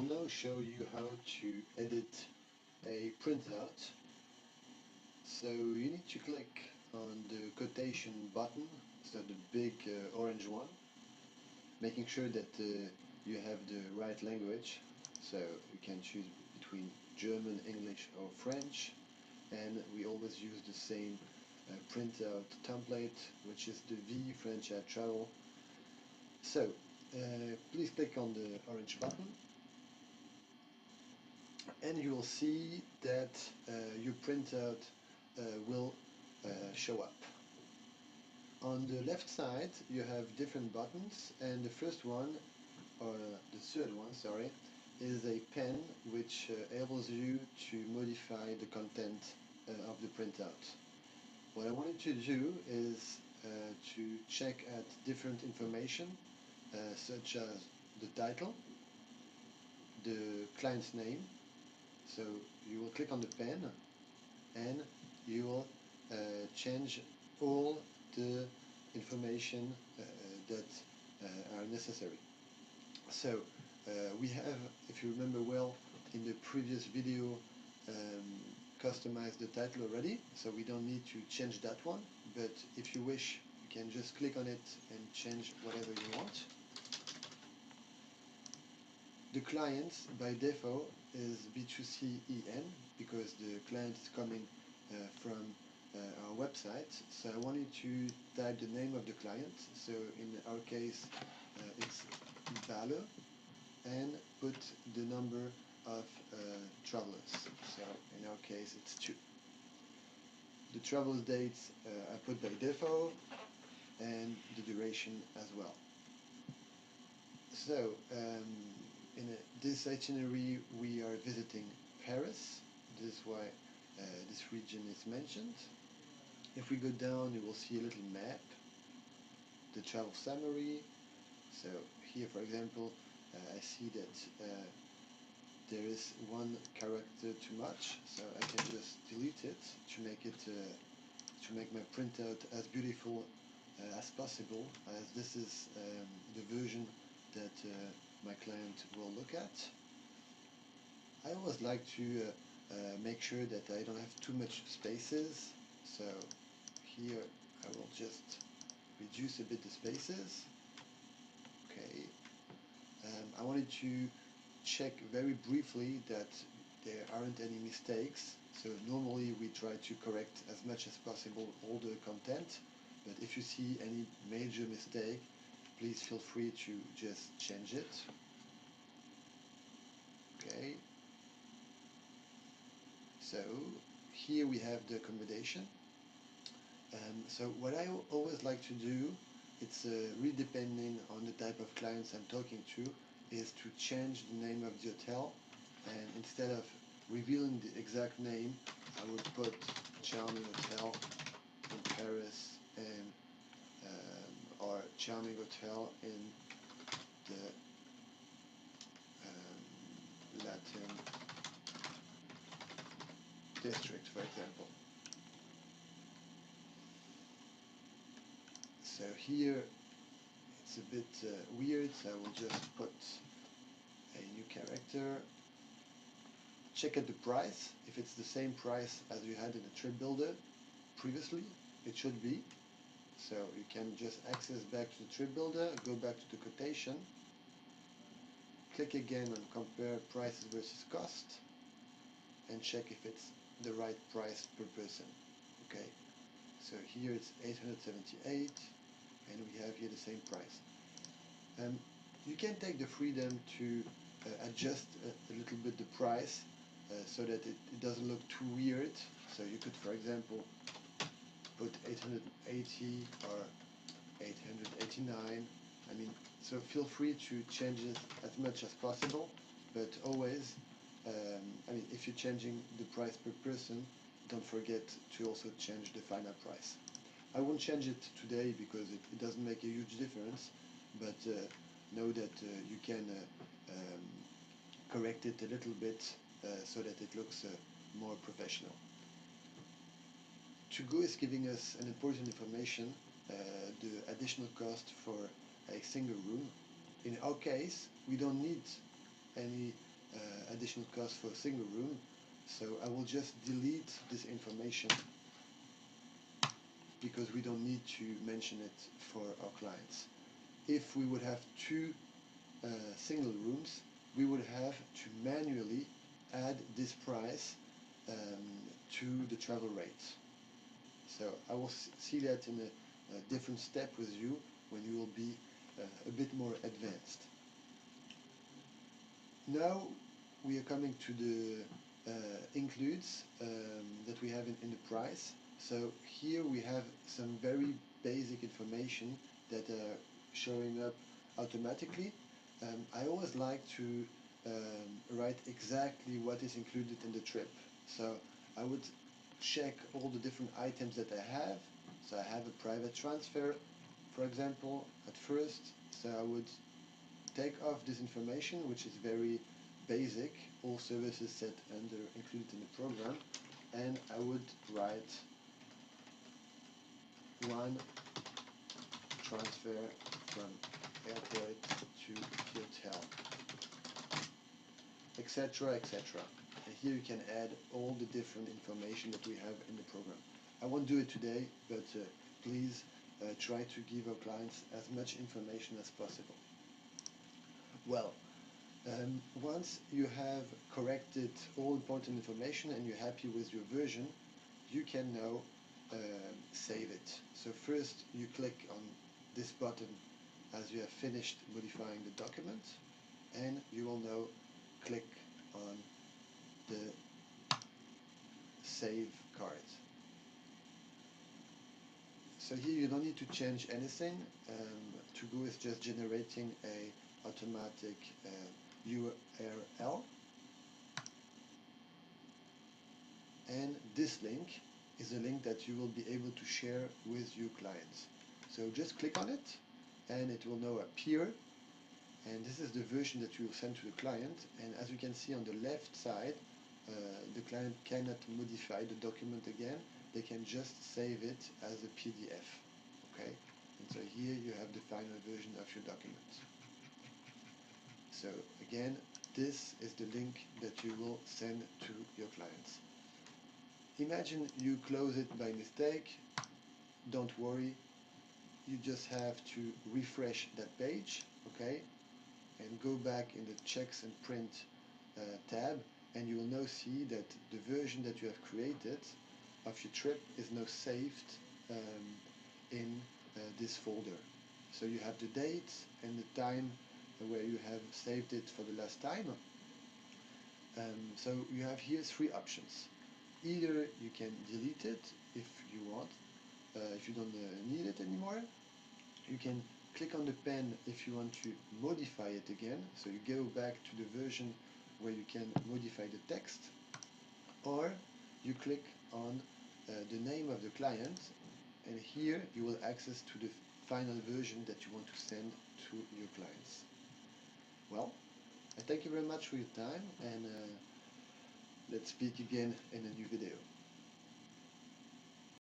now show you how to edit a printout. So you need to click on the quotation button, so the big orange one, making sure that you have the right language. So you can choose between German, English or French, and we always use the same printout template, which is the V French at Travel. So please click on the orange button and you will see that your printout will show up. On the left side you have different buttons, and the first one, or the third one, sorry, is a pen which enables you to modify the content of the printout. What I wanted to do is to check at different information such as the title, the client's name. So you will click on the pen and you will change all the information that are necessary. So we have, if you remember well, in the previous video customized the title already, so we don't need to change that one, but if you wish you can just click on it and change whatever you want. The client by default is B2CEN because the client is coming from our website, so I wanted to type the name of the client, so in our case it's Bale, and put the number of travelers, so in our case it's 2. The travel dates I put by default, and the duration as well. So in this itinerary we are visiting Paris. This is why this region is mentioned. If we go down you will see a little map, the travel summary. So here for example I see that there is one character too much, so I can just delete it to make it to make my printout as beautiful as possible, as this is the version that my client will look at. I always like to make sure that I don't have too much spaces, so here I will just reduce a bit the spaces. Okay. I wanted to check very briefly that there aren't any mistakes, so normally we try to correct as much as possible all the content, but if you see any major mistake, please feel free to just change it. Okay, so here we have the accommodation. So what I always like to do, it's really depending on the type of clients I'm talking to, is to change the name of the hotel, and instead of revealing the exact name I would put Charming Hotel in Paris, and or Charming Hotel in the Latin district, for example. So here it's a bit weird, so I will just put a new character. Check at the price, if it's the same price as you had in the trip builder previously, it should be. So you can just access back to the trip builder, go back to the quotation, click again on compare prices versus cost, and check if it's the right price per person. Okay, so here it's 878, and we have here the same price. You can take the freedom to adjust a little bit the price so that it doesn't look too weird. So you could, for example, put 880 or 889. I mean, so feel free to change it as much as possible, but always, I mean, if you're changing the price per person, don't forget to also change the final price. I won't change it today because it doesn't make a huge difference, but know that you can correct it a little bit so that it looks more professional. To go is giving us an important information, the additional cost for a single room. In our case, we don't need any additional cost for a single room, so I will just delete this information because we don't need to mention it for our clients. If we would have two single rooms, we would have to manually add this price to the travel rate. So I will see that in a different step with you when you will be a bit more advanced. Now we are coming to the includes that we have in the price. So here we have some very basic information that are showing up automatically. I always like to write exactly what is included in the trip. So I would check all the different items that I have. So I have a private transfer, for example, at first. So I would take off this information, which is very basic, all services set under included in the program, and I would write one transfer from airport to hotel, etc., etc. And here you can add all the different information that we have in the program. I won't do it today, but please try to give our clients as much information as possible. Well, once you have corrected all important information and you're happy with your version, you can now save it. So first you click on this button as you have finished modifying the document, and you will now click on the save card. So here you don't need to change anything. To go is just generating a automatic URL, and this link is a link that you will be able to share with your clients. So just click on it and it will now appear, and this is the version that you will send to the client. And as you can see on the left side, the client cannot modify the document again, they can just save it as a PDF. Okay, and so here you have the final version of your document. So again, this is the link that you will send to your clients. Imagine you close it by mistake. Don't worry, you just have to refresh that page, okay, and go back in the checks and print tab, and you will now see that the version that you have created of your trip is now saved in this folder. So you have the date and the time where you have saved it for the last time. So you have here three options. Either you can delete it if you want, if you don't need it anymore. You can click on the pen if you want to modify it again, so you go back to the version where you can modify the text, or you click on the name of the client, and here you will access to the final version that you want to send to your clients. Well, I thank you very much for your time, and let's speak again in a new video.